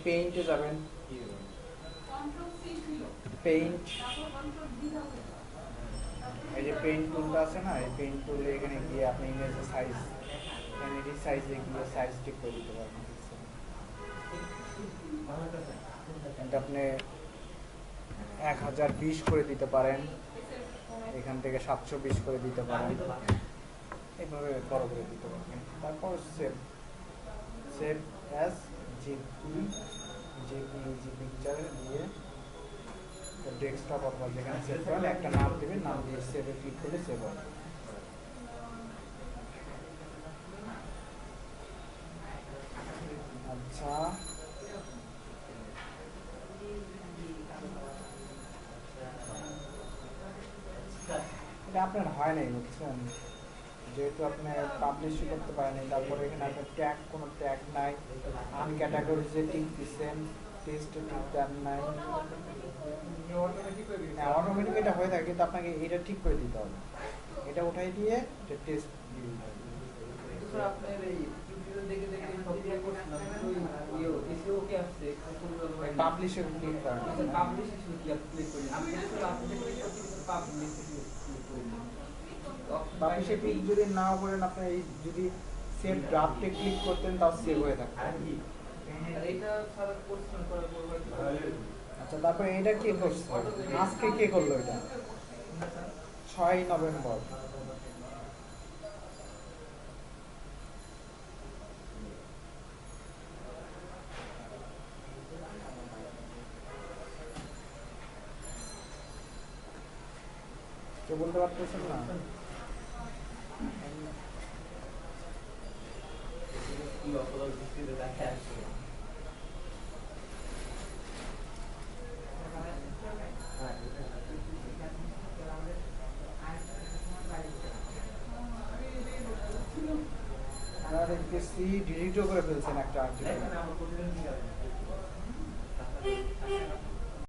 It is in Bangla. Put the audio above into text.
পেইন্টে যাবেন, পেইন্ট, এই যে পেইন্ট টুলটা আছে না, এই পেইন্ট টুলে এখানে গিয়ে আপনি ইমেজের সাইজ, এনএডি সাইজে গিয়ে সাইজ ঠিক করে দিতে পারবেন। এটা আপনি 1020 করে দিতে পারেন, এখান থেকে 720 করে দিতে পারেন, এইভাবে বড় করে দিতে পারবেন। তারপর save, save as JPEG picture দিয়ে ডেস্কটপ অথবা যেখানে সেভ করেন একটা নাম দেবেন, নাম দিয়ে সেভে ক্লিক করলে সেভ হবে। আচ্ছা, এটা আপনার হয় নাই বুঝছেন, যেহেতু আপনি পাবলিশই করতে পারেন। তারপরে এখানে আপনার ট্যাগ, কোনো ট্যাগ নাই, আনক্যাটাগরিজে টিক দিচ্ছেন, টেস্টে টিক দেন নাই। হ্যাঁ, অটোমেটিক এটা হয়ে থাকে, কিন্তু আপনাকে এটা ঠিক করে দিতে হবে। এটা উঠাই দিয়ে এটা টেস্ট দিয়ে দিতে হবে। পাবলিশে ক্লিক করেন, পাবলিশে ক্লিক যদি নাও করেন, আপনি এই যদি সেভ ড্রাফটে ক্লিক করতেন তাও সেভ হয়ে থাকবে। আচ্ছা, তারপরে এটা কে করছে, আজকে কে করলো এটা? 6 নভেম্বর। কে বলতে পারতেছেন না? দেখতেছি ডিলিটও করে ফেলছেন একটা আর্টিকেল।